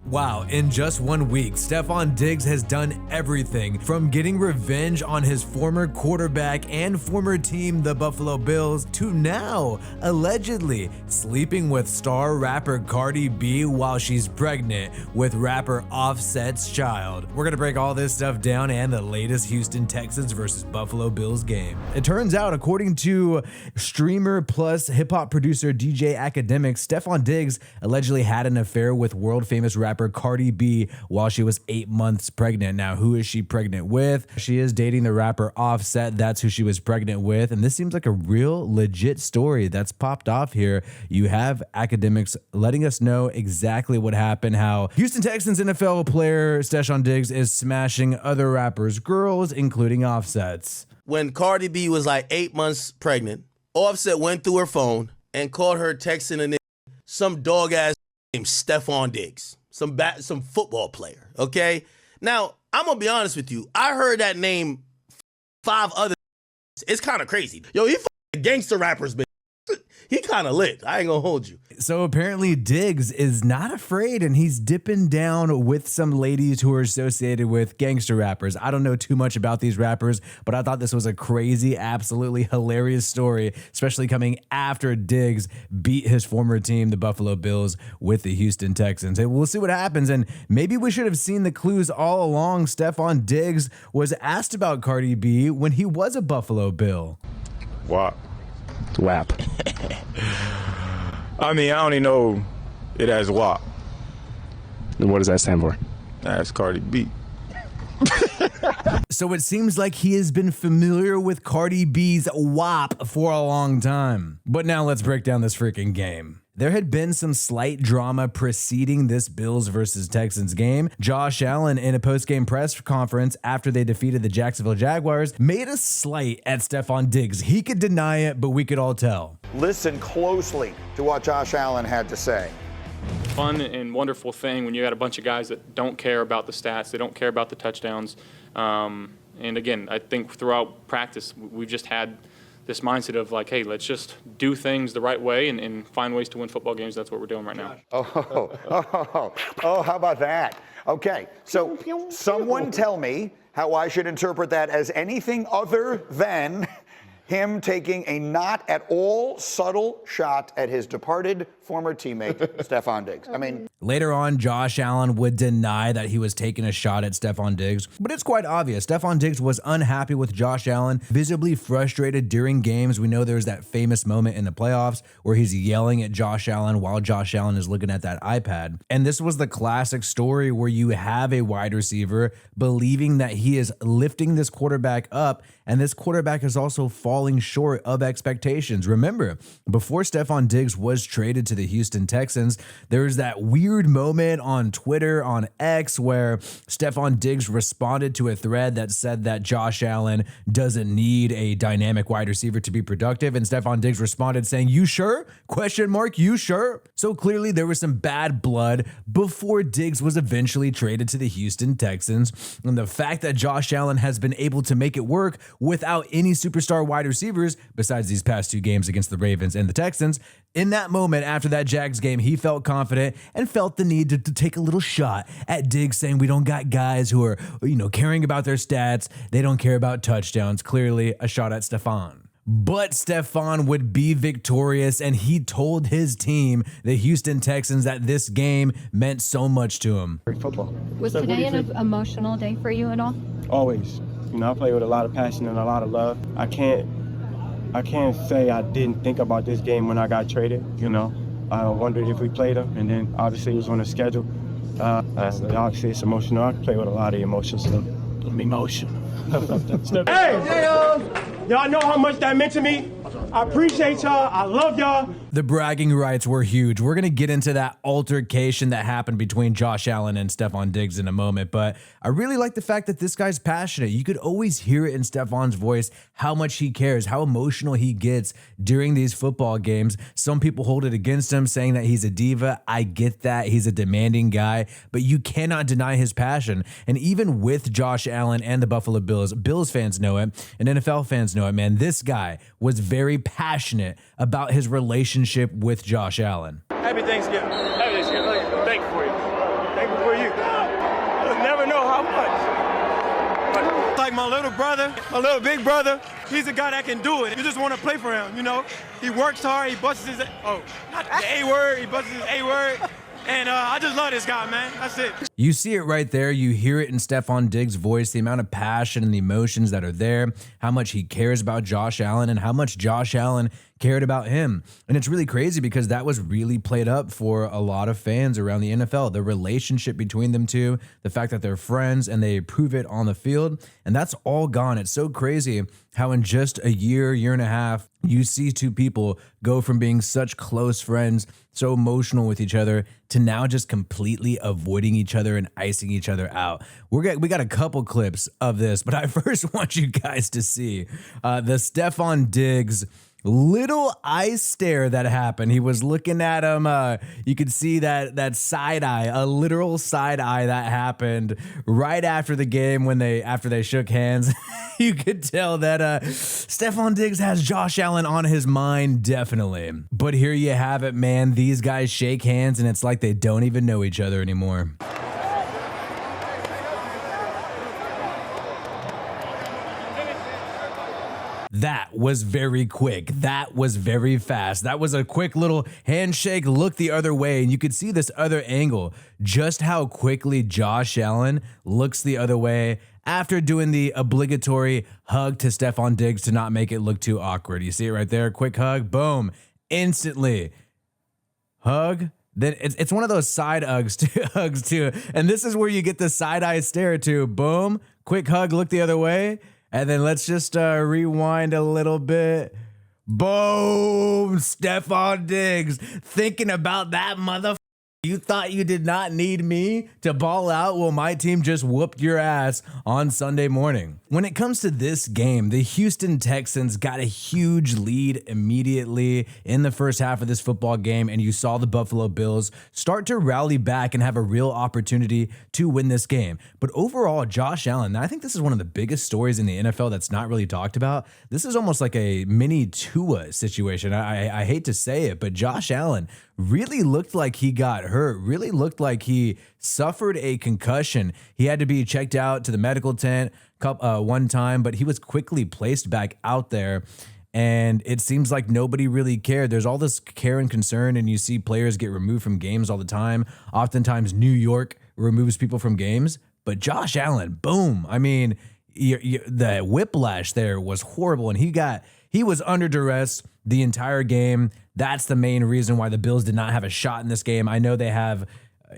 Wow, in just 1 week, Stefon Diggs has done everything from getting revenge on his former quarterback and former team, the Buffalo Bills, to now allegedly sleeping with star rapper Cardi B while she's pregnant with rapper Offset's child. We're gonna break all this stuff down and the latest Houston Texans versus Buffalo Bills game. It turns out, according to streamer plus hip-hop producer DJ Academic, Stefon Diggs allegedly had an affair with world-famous rapper Cardi B while she was 8 months pregnant. Now, who is she pregnant with? She is dating the rapper Offset. That's who she was pregnant with. And this seems like a real legit story that's popped off here. You have academics letting us know exactly what happened, how Houston Texans NFL player Stefon Diggs is smashing other rappers' girls, including Offset's. When Cardi B was like 8 months pregnant, Offset went through her phone and called her texting a nigga, some dog ass named Stefon Diggs. Some football player, okay? Now, I'm gonna be honest with you. I heard that name 5 other. It's kind of crazy. Yo, he gangster rappers, man. He kind of lit. I ain't gonna hold you. So apparently Diggs is not afraid and he's dipping down with some ladies who are associated with gangster rappers. I don't know too much about these rappers, but I thought this was a crazy, absolutely hilarious story, especially coming after Diggs beat his former team, the Buffalo Bills, with the Houston Texans. And we'll see what happens. And maybe we should have seen the clues all along. Stefon Diggs was asked about Cardi B when he was a Buffalo Bill. WAP. WAP. I mean, I only know it as WAP. And what does that stand for? That's Cardi B. So it seems like he has been familiar with Cardi B's WAP for a long time. But now let's break down this freaking game. There had been some slight drama preceding this Bills versus Texans game. Josh Allen, in a post-game press conference after they defeated the Jacksonville Jaguars, made a slight at Stefon Diggs. He could deny it, but we could all tell. Listen closely to what Josh Allen had to say. Fun and wonderful thing when you got a bunch of guys that don't care about the stats, they don't care about the touchdowns. And again, I think throughout practice, we've just had this mindset of like, hey, let's just do things the right way and find ways to win football games. That's what we're doing right now. Oh, how about that? Okay, so someone tell me how I should interpret that as anything other than him taking a not at all subtle shot at his departed former teammate, Stefon Diggs. I mean, later on, Josh Allen would deny that he was taking a shot at Stefon Diggs, but it's quite obvious. Stefon Diggs was unhappy with Josh Allen, visibly frustrated during games. We know there's that famous moment in the playoffs where he's yelling at Josh Allen while Josh Allen is looking at that iPad. And this was the classic story where you have a wide receiver believing that he is lifting this quarterback up, and this quarterback is also falling short of expectations. Remember, before Stefon Diggs was traded to the Houston Texans, there was that weird moment on Twitter, on X, where Stefon Diggs responded to a thread that said that Josh Allen doesn't need a dynamic wide receiver to be productive, and Stefon Diggs responded saying, "You sure? Question mark, you sure?" So clearly there was some bad blood before Diggs was eventually traded to the Houston Texans, and the fact that Josh Allen has been able to make it work without any superstar wide receivers besides these past 2 games against the Ravens and the Texans, in that moment after that Jags game, he felt confident and felt the need to take a little shot at Diggs, saying we don't got guys who are, caring about their stats. They don't care about touchdowns. Clearly a shot at Stefon. But Stefon would be victorious, and he told his team, the Houston Texans, that this game meant so much to him. Football. Was today an emotional day for you at all? Always. I play with a lot of passion and a lot of love. I can't say I didn't think about this game when I got traded. I wondered if we played them, and then obviously it was on the schedule. Obviously it's emotional. I play with a lot of emotions, so I'm emotional. Hey, y'all know how much that meant to me. I appreciate y'all. I love y'all. The bragging rights were huge. We're going to get into that altercation that happened between Josh Allen and Stefon Diggs in a moment, but I really like the fact that this guy's passionate. You could always hear it in Stefon's voice how much he cares, how emotional he gets during these football games. Some people hold it against him, saying that he's a diva. I get that. He's a demanding guy, but you cannot deny his passion. And even with Josh Allen and the Buffalo Bills, Bills fans know it and NFL fans know it, man. This guy was very passionate about his relationship with Josh Allen. Happy Thanksgiving. Happy Thanksgiving. Thank you for you. Thank you. how much? But like my little brother, my little big brother, he's a guy that can do it. You just want to play for him, you know? He works hard, he busts his, not the A word, he busts his A word. And I just love this guy, man. That's it. You see it right there. You hear it in Stephon Diggs' voice, the amount of passion and the emotions that are there, how much he cares about Josh Allen and how much Josh Allen cared about him. And it's really crazy because that was really played up for a lot of fans around the NFL. The relationship between them two, the fact that they're friends and they prove it on the field, and that's all gone. It's so crazy how in just a year and a half, you see two people go from being such close friends, so emotional with each other, to now just completely avoiding each other and icing each other out. We got a couple clips of this, but I first want you guys to see the Stephon Diggs little eye stare that happened. He was looking at him. You could see that side eye, a literal side eye that happened right after the game after they shook hands. You could tell that Stephon Diggs has Josh Allen on his mind, definitely. But here you have it, man. These guys shake hands, and it's like they don't even know each other anymore. That was very quick. That was very fast. That was a quick little handshake, look the other way, and you could see this other angle, just how quickly Josh Allen looks the other way after doing the obligatory hug to Stephon Diggs to not make it look too awkward. You see it right there, quick hug, boom, instantly. Hug. Then it's one of those side hugs too. And this is where you get the side eye stare too. Boom, quick hug, look the other way. And then let's just rewind a little bit. Boom! Stephon Diggs thinking about that motherfucker. You thought you did not need me to ball out? Well, my team just whooped your ass on Sunday morning. When it comes to this game, the Houston Texans got a huge lead immediately in the first half of this football game, and you saw the Buffalo Bills start to rally back and have a real opportunity to win this game. But overall, Josh Allen, I think this is one of the biggest stories in the NFL that's not really talked about. This is almost like a mini Tua situation. I hate to say it, but Josh Allen really looked like he got hurt, really looked like he suffered a concussion. He had to be checked out to the medical tent one time, but he was quickly placed back out there. And it seems like nobody really cared. There's all this care and concern, and you see players get removed from games all the time. Oftentimes, New York removes people from games, but Josh Allen, boom. I mean, the whiplash there was horrible, and he was under duress the entire game. That's the main reason why the Bills did not have a shot in this game. I know they have,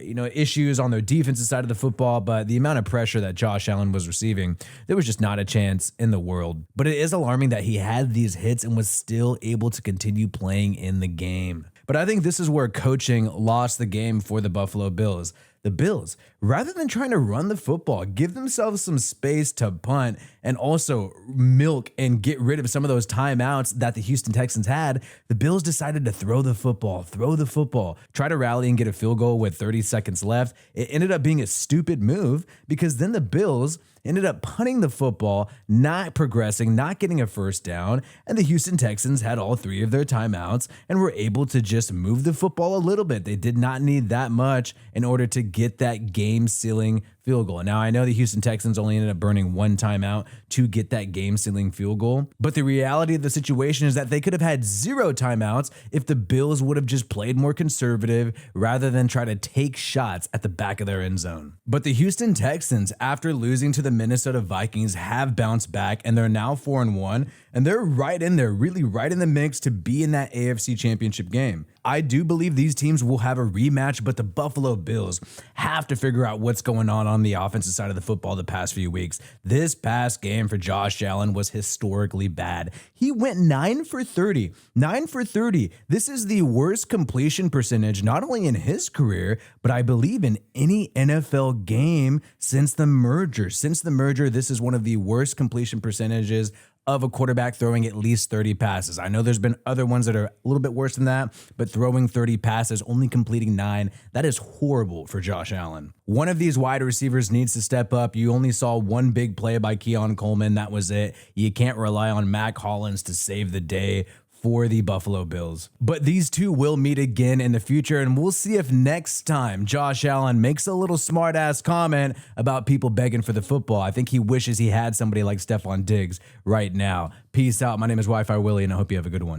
issues on their defensive side of the football, but the amount of pressure that Josh Allen was receiving, there was just not a chance in the world. But it is alarming that he had these hits and was still able to continue playing in the game. But I think this is where coaching lost the game for the Buffalo Bills. The Bills, rather than trying to run the football, give themselves some space to punt and also milk and get rid of some of those timeouts that the Houston Texans had, the Bills decided to throw the football, try to rally and get a field goal with 30 seconds left. It ended up being a stupid move because then the Bills ended up punting the football, not progressing, not getting a first down, and the Houston Texans had all three of their timeouts and were able to just move the football a little bit. They did not need that much in order to get that game-sealing field goal. Now, I know the Houston Texans only ended up burning one timeout to get that game-sealing field goal, but the reality of the situation is that they could have had 0 timeouts if the Bills would have just played more conservative rather than try to take shots at the back of their end zone. But the Houston Texans, after losing to the Minnesota Vikings, have bounced back, and they're now 4-1, and they're right in there, really right in the mix to be in that AFC Championship game. I do believe these teams will have a rematch, but the Buffalo Bills have to figure out what's going on the offensive side of the football the past few weeks. This past game for Josh Allen was historically bad. He went 9 for 30. 9 for 30. This is the worst completion percentage, not only in his career, but I believe in any NFL game since the merger. Since the merger, this is one of the worst completion percentages of a quarterback throwing at least 30 passes. I know there's been other ones that are a little bit worse than that, but throwing 30 passes, only completing 9, that is horrible for Josh Allen. One of these wide receivers needs to step up. You only saw one big play by Keon Coleman. That was it. You can't rely on Mac Hollins to save the day for the Buffalo Bills. But these two will meet again in the future, and we'll see if next time Josh Allen makes a little smart-ass comment about people begging for the football. I think he wishes he had somebody like Stephon Diggs right now. Peace out. My name is Wi-Fi Willie, and I hope you have a good one.